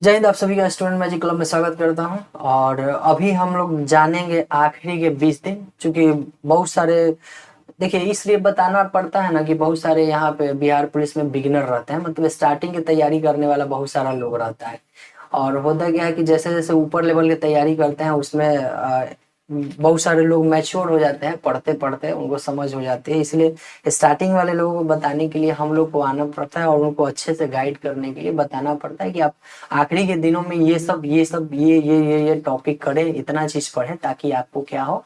जय हिंद। आप सभी का स्टूडेंट मैजिक क्लब में स्वागत करता हूं। और अभी हम लोग जानेंगे आखिरी के 20 दिन, क्योंकि बहुत सारे, देखिए इसलिए बताना पड़ता है ना कि बहुत सारे यहाँ पे बिहार पुलिस में बिगिनर रहते हैं, मतलब स्टार्टिंग की तैयारी करने वाला बहुत सारा लोग रहता है। और होता क्या है कि जैसे जैसे ऊपर लेवल की तैयारी करते हैं उसमें बहुत सारे लोग मैच्योर हो जाते हैं, पढ़ते पढ़ते उनको समझ हो जाती है। इसलिए स्टार्टिंग वाले लोगों को बताने के लिए हम लोग को आना पड़ता है और उनको अच्छे से गाइड करने के लिए बताना पड़ता है कि आप आखिरी के दिनों में ये सब ये टॉपिक करें, इतना चीज पढ़े, ताकि आपको क्या हो,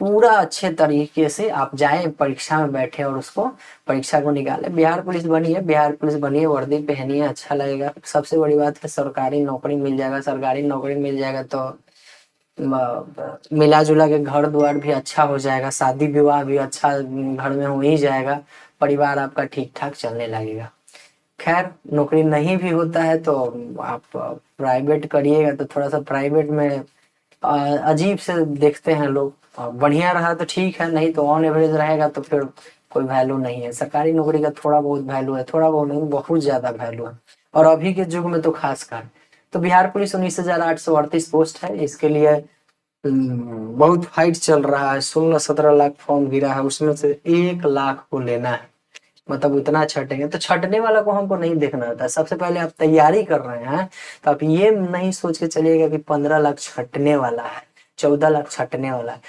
पूरा अच्छे तरीके से आप जाएं परीक्षा में बैठे और उसको परीक्षा को निकाले। बिहार पुलिस बनी है, बिहार पुलिस बनी है, वर्दी पहनिए, अच्छा लगेगा। सबसे बड़ी बात है सरकारी नौकरी मिल जाएगा। सरकारी नौकरी मिल जाएगा तो मिला जुला के घर द्वार भी अच्छा हो जाएगा, शादी विवाह भी अच्छा घर में हो ही जाएगा, परिवार आपका ठीक ठाक चलने लगेगा। खैर, नौकरी नहीं भी होता है तो आप प्राइवेट करिएगा, तो थोड़ा सा प्राइवेट में अजीब से देखते हैं लोग। बढ़िया रहा तो ठीक है, नहीं तो ऑन एवरेज रहेगा तो फिर कोई वैल्यू नहीं है। सरकारी नौकरी का थोड़ा बहुत वैल्यू है, थोड़ा बहुत नहीं, बहुत ज्यादा वैल्यू है, और अभी के युग में तो खास कर। तो बिहार पुलिस 19,838 पोस्ट है, इसके लिए बहुत फाइट चल रहा है। 16-17 लाख फॉर्म गिरा है, उसमें से 1 लाख को लेना है। मतलब उतना छटेंगे तो छटने वाला को हमको नहीं देखना होता है। सबसे पहले आप तैयारी कर रहे हैं तो आप ये नहीं सोच के चलिएगा कि 15 लाख छटने वाला है, 14 लाख छटने वाला है।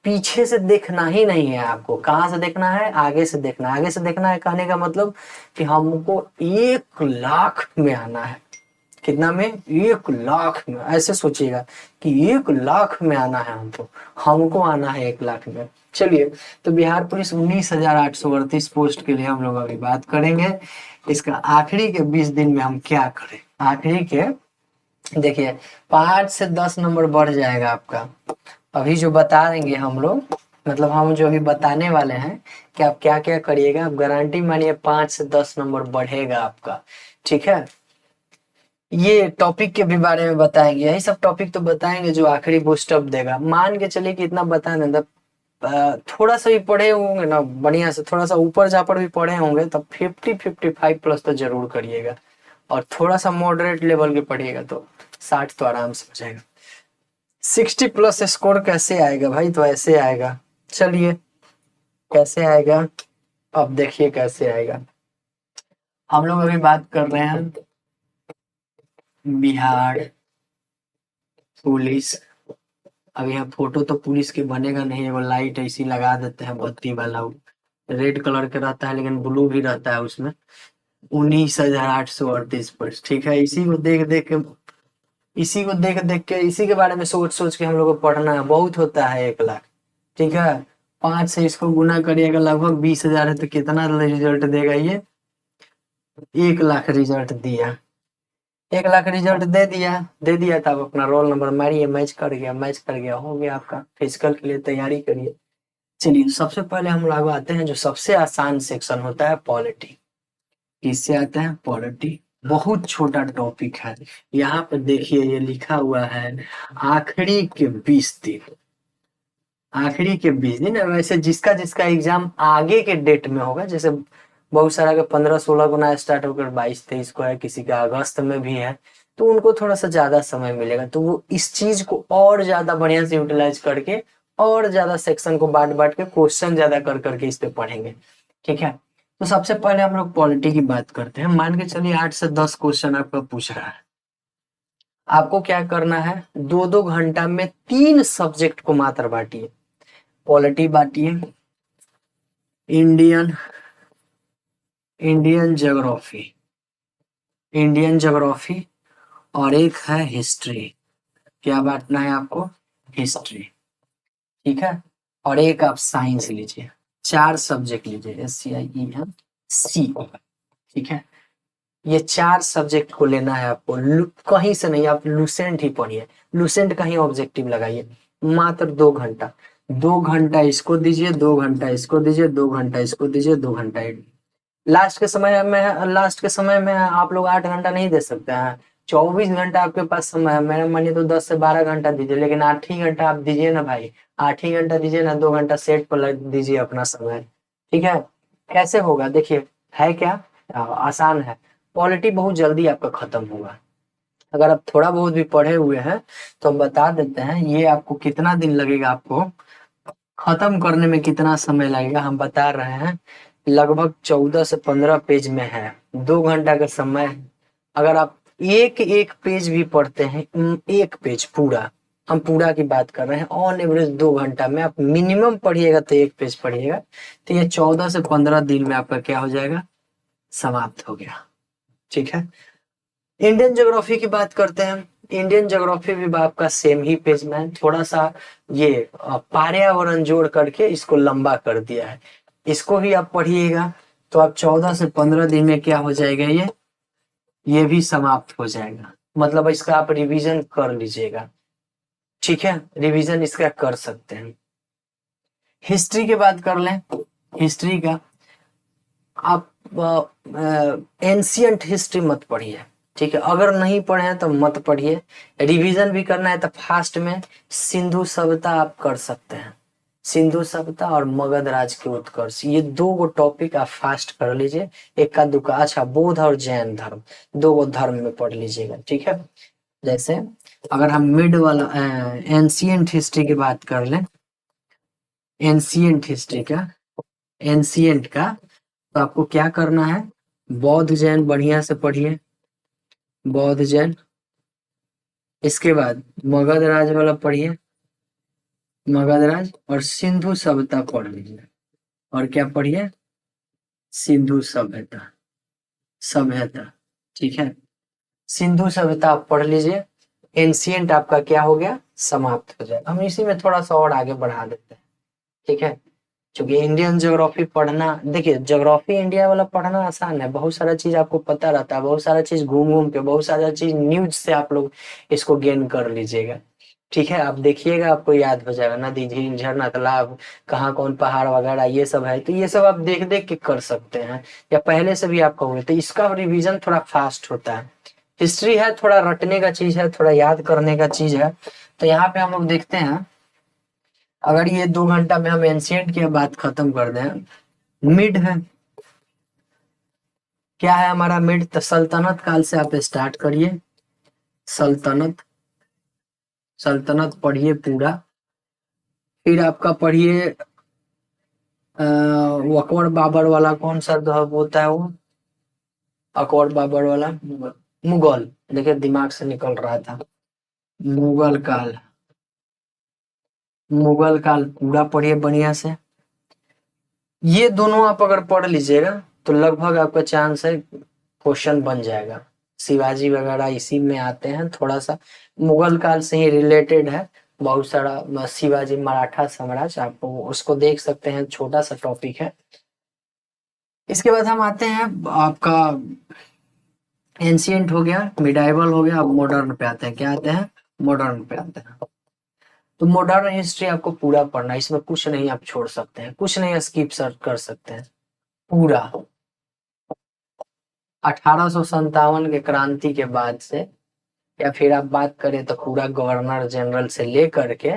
पीछे से देखना ही नहीं है आपको। कहाँ से देखना है? आगे से देखना है। आगे से देखना है कहने का मतलब कि हमको 1 लाख में आना है। कितना में? 1 लाख में। ऐसे सोचिएगा कि 1 लाख में आना है हमको, हमको आना है 1 लाख में। चलिए, तो बिहार पुलिस 19,838 पोस्ट के लिए हम लोग अभी बात करेंगे। इसका आखिरी के 20 दिन में हम क्या करें। आखिरी के, देखिए, 5 से 10 नंबर बढ़ जाएगा आपका। अभी जो बता देंगे हम लोग, मतलब हम जो अभी बताने वाले हैं कि आप क्या क्या करिएगा, आप गारंटी मानिए 5 से 10 नंबर बढ़ेगा आपका। ठीक है। ये टॉपिक के भी बारे में बताएंगे, यही सब टॉपिक तो बताएंगे जो आखिरी बूस्ट अप देगा। मान के चलिए कि इतना बता दें तब थोड़ा सा भी पढ़े होंगे ना, बढ़िया से थोड़ा सा ऊपर जापर भी पढ़े होंगे, तब 50-55 प्लस तो जरूर करिएगा। और थोड़ा सा मॉडरेट लेवल के पढ़िएगा तो 60 तो आराम से हो जाएगा। 60 प्लस स्कोर कैसे आएगा भाई? तो ऐसे आएगा। चलिए, कैसे आएगा अब देखिए कैसे आएगा। हम लोग अभी बात कर रहे हैं बिहार पुलिस। अब यहाँ फोटो तो पुलिस के बनेगा नहीं, वो लाइट ऐसी लगा देते हैं बत्ती वाला, रेड कलर के रहता है लेकिन ब्लू भी रहता है उसमें। 19,838 पर ठीक है। इसी को देख देख के इसी के बारे में सोच सोच के हम लोग को पढ़ना है। बहुत होता है 1 लाख। ठीक है। 5 से इसको गुना करिएगा, लगभग 20,000 है, तो कितना रिजल्ट देगा ये? 1 लाख रिजल्ट दिया। 1 लाख रिजल्ट दे दिया था। आप अपना रोल नंबर मारिए, मैच कर गया, मैच कर गया, हो गया आपका। फिजिकल के लिए तैयारी करिए। चलिए, सबसे पहले हम लोग आते हैं जो सबसे आसान सेक्शन होता है, पॉलिटी। किससे आता है? पॉलिटी। बहुत छोटा टॉपिक है। यहाँ पे देखिए ये लिखा हुआ है आखिरी के 20 दिन। आखिरी के 20 दिन। वैसे जिसका जिसका एग्जाम आगे के डेट में होगा, जैसे बहुत सारा का 15-16 को ना स्टार्ट होकर 22-23 को है, किसी का अगस्त में भी है, तो उनको थोड़ा सा ज्यादा समय मिलेगा, तो वो इस चीज को और ज्यादा बढ़िया से यूटिलाइज करके और ज्यादा सेक्शन को बांट बांट के क्वेश्चन ज्यादा कर करके इस पे पढ़ेंगे। ठीक है। तो सबसे पहले हम लोग पॉलिटी की बात करते हैं। मान के चलिए 8 से 10 क्वेश्चन आपका पूछ रहा है। आपको क्या करना है? 2-2 घंटा में 3 सब्जेक्ट को मात्र बांटिए। पॉलिटी बांटिए, Indian Indian geography, Indian geography, और एक है हिस्ट्री। क्या बांटना है आपको? हिस्ट्री। ठीक है। और एक आप साइंस लीजिए। 4 सब्जेक्ट लीजिए, SCIENC। ठीक है। ये 4 सब्जेक्ट को लेना है आपको। कहीं से नहीं, आप लुसेंट ही पढ़िए। लुसेंट कहीं ऑब्जेक्टिव लगाइए। मात्र 2 घंटा। 2 घंटा इसको दीजिए, 2 घंटा इसको दीजिए, 2 घंटा इसको दीजिए, 2 घंटा। लास्ट के समय में आप लोग 8 घंटा नहीं दे सकते हैं। 24 घंटा आपके पास समय है। मेरा मानिए तो 10 से 12 घंटा दीजिए, लेकिन 8 ही घंटा आप दीजिए ना भाई। 8 ही घंटा दीजिए ना, 2 घंटा सेट पर लग दीजिए अपना समय। ठीक है। कैसे होगा देखिए, है क्या? आसान है। पॉलिटी बहुत जल्दी आपका खत्म होगा। अगर आप थोड़ा बहुत भी पढ़े हुए हैं तो हम बता देते हैं ये आपको कितना दिन लगेगा, आपको खत्म करने में कितना समय लगेगा हम बता रहे हैं। लगभग 14 से 15 पेज में है, 2 घंटा का समय है। अगर आप एक एक पेज भी पढ़ते हैं, एक पेज पूरा, हम पूरा की बात कर रहे हैं, ऑन एवरेज 2 घंटा में आप मिनिमम पढ़िएगा तो एक पेज पढ़िएगा, तो ये 14 से 15 दिन में आपका क्या हो जाएगा, समाप्त हो गया। ठीक है। इंडियन ज्योग्राफी की बात करते हैं। इंडियन ज्योग्राफी भी आपका सेम ही पेज में है, थोड़ा सा ये पर्यावरण जोड़ करके इसको लंबा कर दिया है। इसको भी आप पढ़िएगा तो आप 14 से 15 दिन में क्या हो जाएगा, ये भी समाप्त हो जाएगा। मतलब इसका आप रिवीजन कर लीजिएगा। ठीक है, रिवीजन इसका कर सकते हैं। हिस्ट्री की बात कर लें। हिस्ट्री का आप एंशियंट हिस्ट्री मत पढ़िए। ठीक है, अगर नहीं पढ़े हैं तो मत पढ़िए। रिवीजन भी करना है तो फास्ट में सिंधु सभ्यता आप कर सकते हैं। सिंधु सभ्यता और मगध राज के उत्कर्ष, ये 2 गो टॉपिक आप फास्ट कर लीजिए। इक्का दुक्का, अच्छा बौद्ध और जैन धर्म, 2 गो धर्म में पढ़ लीजिएगा। ठीक है। जैसे अगर हम मिड वाला एंशियंट हिस्ट्री की बात कर लें, एंशियंट हिस्ट्री का, एंशियंट का, तो आपको क्या करना है, बौद्ध जैन बढ़िया से पढ़िए, बौद्ध जैन। इसके बाद मगध राज वाला पढ़िए, मगध राज, और सिंधु सभ्यता पढ़ लीजिए। और क्या पढ़िए, सिंधु सभ्यता, सभ्यता। ठीक है, सिंधु सभ्यता आप पढ़ लीजिए। एंशियंट आपका क्या हो गया, समाप्त हो जाए। हम इसी में थोड़ा सा और आगे बढ़ा देते हैं। ठीक है, क्योंकि इंडियन ज्योग्राफी पढ़ना, देखिए ज्योग्राफी इंडिया वाला पढ़ना आसान है, बहुत सारा चीज आपको पता रहता है, बहुत सारा चीज घूम घूम के, बहुत सारा चीज न्यूज से आप लोग इसको गेन कर लीजिएगा। ठीक है, आप देखिएगा आपको याद हो जाएगा, नदी झील झरना तालाब कहाँ कौन पहाड़ वगैरह ये सब है, तो ये सब आप देख देख के कर सकते हैं, या पहले से भी आपका हुआ, तो इसका रिवीजन थोड़ा फास्ट होता है। हिस्ट्री है थोड़ा रटने का चीज है, थोड़ा याद करने का चीज है। तो यहाँ पे हम लोग देखते हैं, अगर ये 2 घंटा में हम एंशियंट की बात खत्म कर दें, मिड है, क्या है हमारा मिड, तो सल्तनत काल से आप स्टार्ट करिए। सल्तनत, सल्तनत पढ़िए पूरा। फिर आपका पढ़िए अकबर बाबर वाला, कौन सा होता है वो, अकबर बाबर वाला, मुगल, देखिए दिमाग से निकल रहा था, मुगल काल, मुगल काल पूरा पढ़िए बढ़िया से। ये दोनों आप अगर पढ़ लीजिएगा तो लगभग आपका चांस है क्वेश्चन बन जाएगा। शिवाजी वगैरह इसी में आते हैं, थोड़ा सा मुगल काल से ही रिलेटेड है बहुत सारा। शिवाजी मराठा साम्राज्य, आप उसको देख सकते हैं, छोटा सा टॉपिक है। इसके बाद हम आते हैं, आपका एंशियंट हो गया, मिडाइवल हो गया, अब मॉडर्न पे आते हैं। क्या आते हैं, मॉडर्न पे आते हैं। तो मॉडर्न हिस्ट्री आपको पूरा पढ़ना है, इसमें कुछ नहीं आप छोड़ सकते हैं, कुछ नहीं स्किप कर सकते हैं, पूरा 1857 के क्रांति के बाद से, या फिर आप बात करें तो पूरा गवर्नर जनरल से लेकर के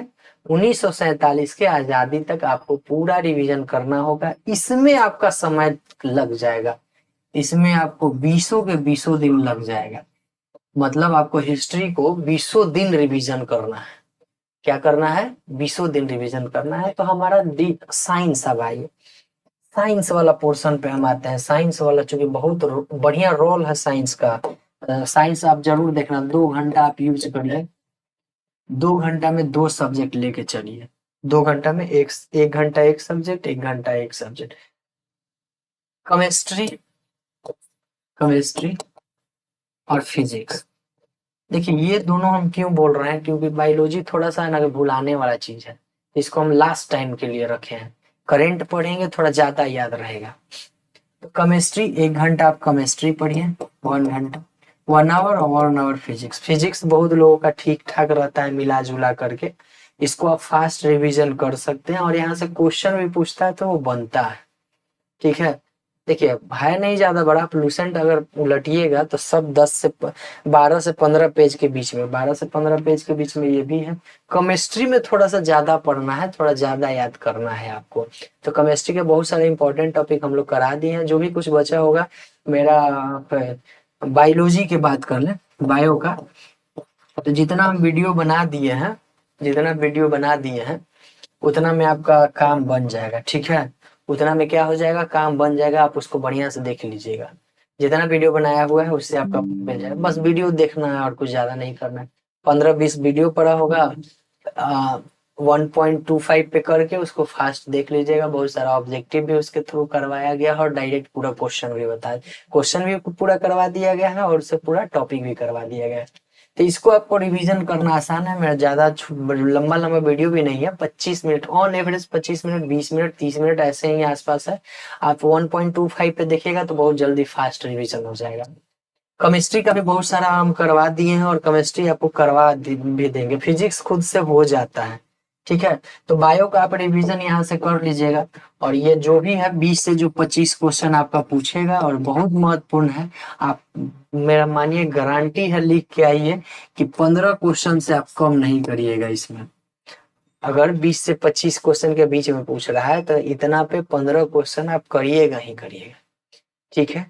1947 के आजादी तक आपको पूरा रिवीजन करना होगा। इसमें आपका समय लग जाएगा, इसमें आपको 20 के 20 दिन लग जाएगा। मतलब आपको हिस्ट्री को 20 दिन रिवीजन करना है। क्या करना है, 20 दिन रिवीजन करना है। तो हमारा साइंस, अब आइए साइंस वाला पोर्शन पे हम आते हैं। साइंस वाला चूंकि बहुत बढ़िया रोल है साइंस का, साइंस आप जरूर देखना, 2 घंटा आप यूज करिए, 2 घंटा में 2 सब्जेक्ट लेके चलिए, 2 घंटा में एक घंटा एक सब्जेक्ट, 1 घंटा एक सब्जेक्ट। केमिस्ट्री, केमिस्ट्री और फिजिक्स। देखिए ये दोनों हम क्यों बोल रहे हैं, क्योंकि बायोलॉजी थोड़ा सा ना भुलाने वाला चीज है, इसको हम लास्ट टाइम के लिए रखे हैं। करेंट पढ़ेंगे थोड़ा ज्यादा याद रहेगा। तो केमिस्ट्री 1 घंटा आप केमिस्ट्री पढ़िए, 1 घंटा, 1 आवर, और 1 आवर फिजिक्स। फिजिक्स बहुत लोगों का ठीक ठाक रहता है मिला जुला करके, इसको आप फास्ट रिवीजन कर सकते हैं, और यहाँ से क्वेश्चन भी पूछता है तो वो बनता है। ठीक है, देखिए है नहीं ज्यादा बड़ा, प्लूसेंट अगर उलटिएगा तो सब 12 से 15 पेज के बीच में, 12 से 15 पेज के बीच में ये भी है। केमिस्ट्री में थोड़ा सा ज्यादा पढ़ना है, थोड़ा ज्यादा याद करना है आपको। तो केमिस्ट्री के बहुत सारे इंपॉर्टेंट टॉपिक हम लोग करा दिए हैं, जो भी कुछ बचा होगा मेरा। बायोलॉजी की बात कर लें, बायो का। तो जितना हम वीडियो बना दिए हैं, जितना वीडियो बना दिए हैं उतना में आपका काम बन जाएगा, ठीक है। उतना में क्या हो जाएगा, काम बन जाएगा, आप उसको बढ़िया से देख लीजिएगा। जितना वीडियो बनाया हुआ है उससे आपका मिल जाएगा, बस वीडियो देखना है और कुछ ज्यादा नहीं करना है। 15-20 वीडियो पड़ा होगा, 1.25 पे करके उसको फास्ट देख लीजिएगा। बहुत सारा ऑब्जेक्टिव भी उसके थ्रू करवाया गया है और डायरेक्ट पूरा क्वेश्चन भी बताया, क्वेश्चन भी पूरा करवा दिया गया है और उससे पूरा टॉपिक भी करवा दिया गया है। तो इसको आपको रिवीजन करना आसान है। मेरा ज्यादा लंबा लंबा वीडियो भी नहीं है, 25 minute on average, 25 minute, 20 minute, 30 minute ऐसे ही आसपास है। आप 1.25 पे देखिएगा तो बहुत जल्दी फास्ट रिवीजन हो जाएगा। केमिस्ट्री का भी बहुत सारा हम करवा दिए हैं और केमिस्ट्री आपको भी देंगे, फिजिक्स खुद से हो जाता है, ठीक है। तो बायो का आप रिवीजन यहाँ से कर लीजिएगा। और ये जो भी है 20 से जो 25 क्वेश्चन आपका पूछेगा और बहुत महत्वपूर्ण है। आप मेरा मानिए, गारंटी है, लिख के आइए कि 15 क्वेश्चन से आप कम नहीं करिएगा इसमें। अगर 20 से 25 क्वेश्चन के बीच में पूछ रहा है तो इतना पे 15 क्वेश्चन आप करिएगा ही करिएगा, ठीक है।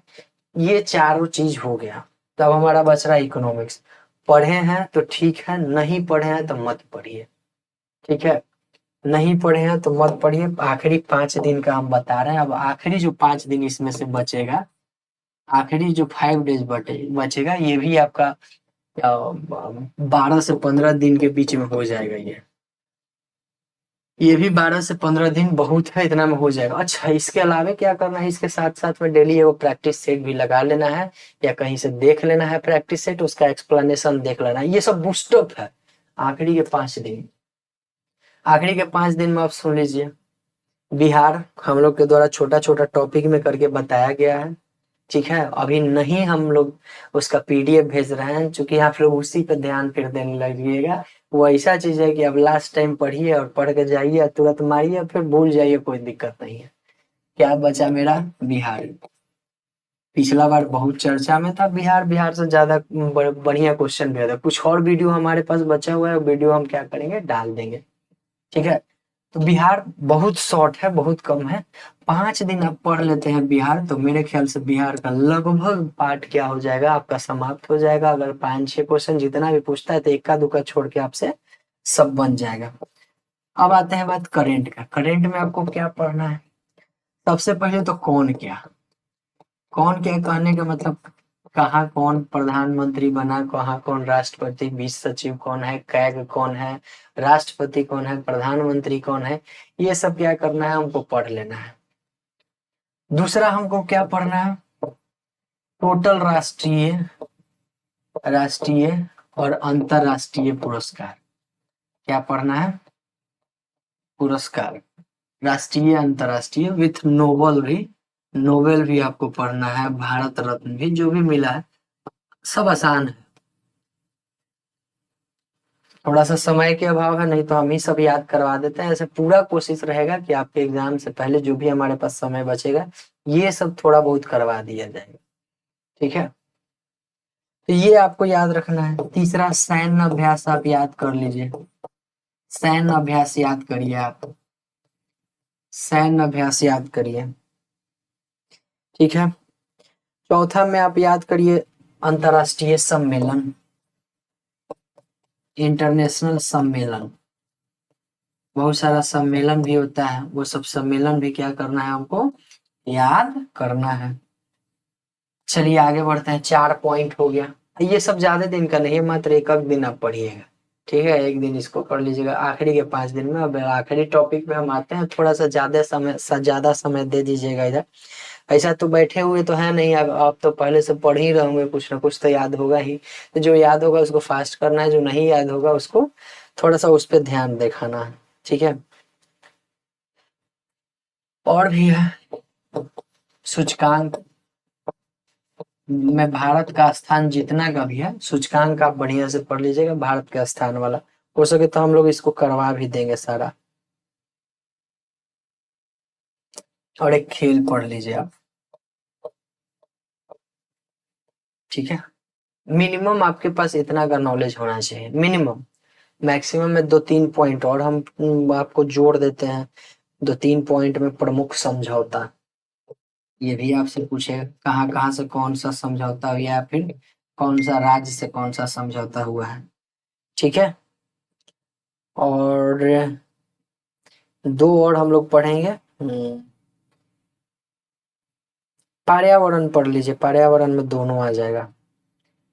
ये चारों चीज हो गया। तब हमारा बच रहा है इकोनॉमिक्स। पढ़े हैं तो ठीक है, नहीं पढ़े हैं तो मत पढ़िए, ठीक है। नहीं पढ़े हैं तो मत पढ़िए। आखिरी 5 दिन का हम बता रहे हैं। अब आखिरी जो 5 दिन इसमें से बचेगा, आखिरी जो 5 डेज बचेगा, ये भी आपका 12 से 15 दिन के बीच में हो जाएगा। ये भी 12 से 15 दिन बहुत है, इतना में हो जाएगा। अच्छा, इसके अलावा क्या करना है, इसके साथ साथ में डेली वो प्रैक्टिस सेट भी लगा लेना है या कहीं से देख लेना है प्रैक्टिस सेट, उसका एक्सप्लेनेशन देख लेना है। ये सब बूस्टअप है आखिरी के 5 दिन। आखिरी के 5 दिन में आप सुन लीजिए, बिहार हम लोग के द्वारा छोटा छोटा टॉपिक में करके बताया गया है, ठीक है। अभी नहीं हम लोग उसका पीडीएफ भेज रहे हैं, क्योंकि आप लोग उसी पे ध्यान फिर देने लगिएगा। वो ऐसा चीज है कि अब लास्ट टाइम पढ़िए और पढ़ के जाइए और तुरंत मारिए, फिर भूल जाइए, कोई दिक्कत नहीं है। क्या बचा मेरा, बिहार। पिछला बार बहुत चर्चा में था बिहार, बिहार से ज्यादा बढ़िया क्वेश्चन भी था। कुछ और वीडियो हमारे पास बचा हुआ है, वीडियो हम क्या करेंगे, डाल देंगे, ठीक है। तो बिहार बहुत शॉर्ट है, बहुत कम है। 5 दिन आप पढ़ लेते हैं बिहार, तो मेरे ख्याल से बिहार का लगभग पार्ट क्या हो जाएगा, आपका समाप्त हो जाएगा। अगर 5-6 क्वेश्चन जितना भी पूछता है तो इक्का दुक्का छोड़ के आपसे सब बन जाएगा। अब आते हैं बात करेंट का। करेंट में आपको क्या पढ़ना है, सबसे पहले तो कौन क्या। कौन क्या कहने का मतलब, कहाँ कौन प्रधानमंत्री बना, कहाँ कौन राष्ट्रपति, विश्व सचिव कौन है, कैग कौन है, राष्ट्रपति कौन है, प्रधानमंत्री कौन है, ये सब क्या करना है, हमको पढ़ लेना है। दूसरा हमको क्या पढ़ना है, टोटल राष्ट्रीय, राष्ट्रीय और अंतरराष्ट्रीय पुरस्कार। क्या पढ़ना है, पुरस्कार, राष्ट्रीय अंतरराष्ट्रीय विथ नोबल भी। नोबेल भी आपको पढ़ना है, भारत रत्न भी, जो भी मिला है सब आसान है। थोड़ा सा समय के अभाव है, नहीं तो हम ही सब याद करवा देते हैं। ऐसे पूरा कोशिश रहेगा कि आपके एग्जाम से पहले जो भी हमारे पास समय बचेगा ये सब थोड़ा बहुत करवा दिया जाएगा, ठीक है। तो ये आपको याद रखना है। तीसरा सैन्य अभ्यास आप याद कर लीजिए, सैन्य अभ्यास याद करिए आप, सैन्य अभ्यास याद करिए, ठीक है। चौथा में आप याद करिए अंतरराष्ट्रीय सम्मेलन, इंटरनेशनल सम्मेलन। बहुत सारा सम्मेलन भी होता है, वो सब सम्मेलन भी क्या करना है, हमको याद करना है। चलिए आगे बढ़ते हैं। 4 पॉइंट हो गया। ये सब ज्यादा दिन का नहीं है, मात्र एक दिन आप पढ़िएगा, ठीक है। एक दिन इसको पढ़ लीजिएगा आखिरी के 5 दिन में। अब आखिरी टॉपिक पे हम आते हैं, थोड़ा सा ज्यादा समय दे दीजिएगा इधर। ऐसा तो बैठे हुए तो है नहीं, अब आप तो पहले से पढ़ ही रहे होंगे, कुछ ना कुछ तो याद होगा ही। तो जो याद होगा उसको फास्ट करना है, जो नहीं याद होगा उसको थोड़ा सा उस पर ध्यान दिखाना है, ठीक है। और भी है सूचकांक में, भारत का स्थान जितना का भी है सूचकांक आप बढ़िया से पढ़ लीजिएगा, भारत के स्थान वाला। हो सके तो हम लोग इसको करवा भी देंगे सारा। और एक खेल पढ़ लीजिए आप, ठीक है। मिनिमम आपके पास इतना का नॉलेज होना चाहिए, मिनिमम। मैक्सिमम में 2-3 पॉइंट और हम आपको जोड़ देते हैं। 2-3 पॉइंट में प्रमुख समझौता, ये भी आपसे पूछेगा कहाँ कहाँ से कौन सा समझौता हुआ, या फिर कौन सा राज्य से कौन सा समझौता हुआ है, ठीक है। और दो और हम लोग पढ़ेंगे। पर्यावरण पढ़ लीजिए, पर्यावरण में दोनों आ जाएगा।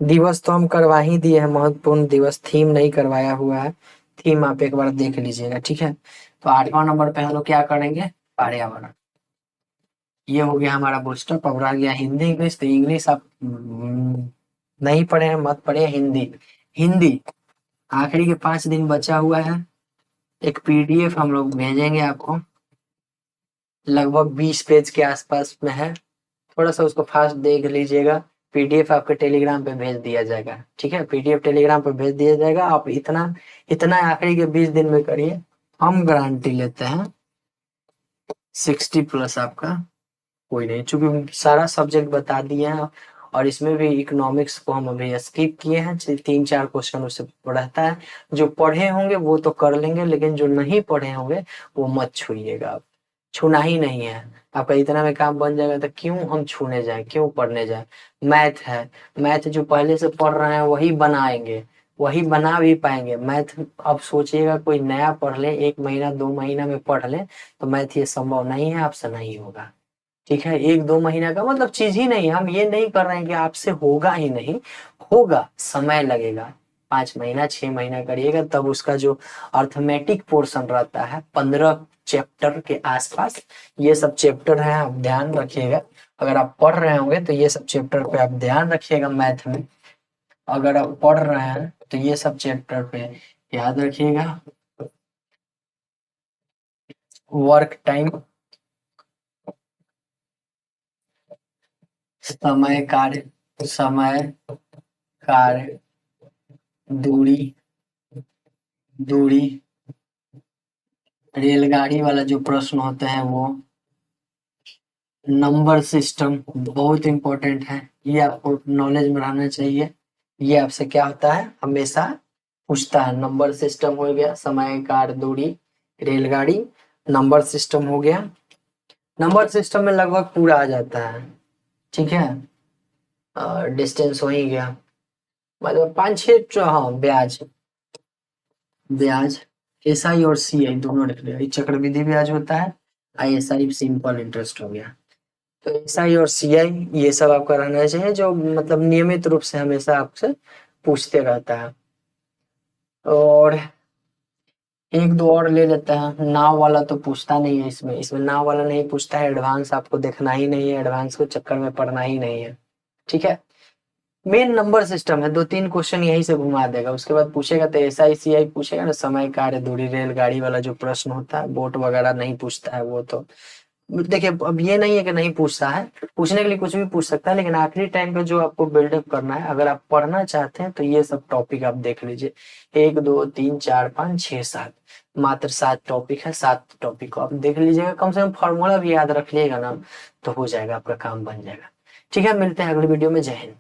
दिवस तो हम करवा ही दिए हैं, महत्वपूर्ण दिवस, थीम नहीं करवाया हुआ है, थीम आप एक बार देख लीजिएगा, ठीक है। तो 8वां नंबर पे हम लोग क्या करेंगे, पर्यावरण। ये हो गया हमारा बूस्टर। अब रह गया हिंदी इंग्लिश। तो इंग्लिश आप नहीं पढ़े हैं, मत पढ़े। हिंदी, हिंदी आखिरी के 5 दिन बचा हुआ है। एक पीडीएफ हम लोग भेजेंगे आपको, लगभग 20 पेज के आसपास में है। थोड़ा सा उसको फास्ट देख लीजिएगा। पीडीएफ आपके टेलीग्राम पे भेज दिया जाएगा, ठीक है। पीडीएफ टेलीग्राम पे भेज दिया जाएगा। आप इतना इतना आखिरी के 20 दिन में करिए, हम गारंटी लेते हैं 60+ आपका कोई नहीं, चूंकि सारा सब्जेक्ट बता दिए हैं। और इसमें भी इकोनॉमिक्स को हम अभी स्किप किए हैं, 3-4 क्वेश्चन उससे रहता है। जो पढ़े होंगे वो तो कर लेंगे, लेकिन जो नहीं पढ़े होंगे वो मत छूइएगा आप, छूना ही नहीं है। आपका इतना में काम बन जाएगा, तो क्यों हम छूने जाए, क्यों पढ़ने जाए। मैथ है, मैथ जो पहले से पढ़ रहे हैं वही बनाएंगे, वही बना भी पाएंगे मैथ। अब सोचिएगा कोई नया पढ़ ले, 1 महीना 2 महीना में पढ़ ले, तो मैथ ये संभव नहीं है, आपसे नहीं होगा, ठीक है। 1-2 महीना का मतलब चीज ही नहीं, हम ये नहीं कर रहे हैं कि आपसे होगा ही नहीं, होगा, समय लगेगा। 5 महीना 6 महीना करिएगा, तब उसका जो अर्थमेटिक पोर्शन रहता है 15 चैप्टर के आसपास, ये सब चैप्टर है, आप ध्यान रखिएगा। अगर आप पढ़ रहे होंगे तो ये सब चैप्टर पे आप ध्यान रखिएगा मैथ में। अगर आप पढ़ रहे हैं तो ये सब चैप्टर पे याद रखिएगा। वर्क टाइम, समय कार्य, समय कार्य, दूरी, दूरी, रेलगाड़ी वाला जो प्रश्न होते हैं वो, नंबर सिस्टम बहुत इंपॉर्टेंट है, ये आपको नॉलेज में रहना चाहिए। ये आपसे क्या होता है, हमेशा पूछता है। नंबर सिस्टम हो गया, समय कार दूरी, रेलगाड़ी, नंबर सिस्टम हो गया। नंबर सिस्टम में लगभग पूरा आ जाता है, ठीक है। डिस्टेंस हो ही गया, मतलब 5-6। हाँ, ब्याज, ब्याज, एसआई और सीआई दोनों रख लिया। चक्रवृद्धि ब्याज होता है, आईएसआई सिंपल इंटरेस्ट हो गया। तो एसआई और सीआई ये सब आपका रहना चाहिए, जो मतलब नियमित रूप से हमेशा आपसे पूछते रहता है। और एक दो और ले लेते हैं। नाव वाला तो पूछता नहीं है, इसमें इसमें नाव वाला नहीं पूछता है। एडवांस आपको देखना ही नहीं है, एडवांस को चक्कर में पड़ना ही नहीं है, ठीक है। मेन नंबर सिस्टम है, 2-3 क्वेश्चन यही से घुमा देगा। उसके बाद पूछेगा तो एसआईसीआई पूछेगा ना, समय कार्य दूरी रेलगाड़ी वाला जो प्रश्न होता है, बोट वगैरह नहीं पूछता है वो तो। देखिए अब ये नहीं है कि नहीं पूछता है, पूछने के लिए कुछ भी पूछ सकता है, लेकिन आखिरी टाइम पे जो आपको बिल्डअप करना है, अगर आप पढ़ना चाहते हैं तो ये सब टॉपिक आप देख लीजिए। 1 2 3 4 5 6 7, मात्र 7 टॉपिक है। 7 टॉपिक को आप देख लीजिएगा, कम से कम फॉर्मूला भी याद रख लिएगा ना, तो हो जाएगा, आपका काम बन जाएगा। ठीक है, मिलते हैं अगली वीडियो में। जय हिंद।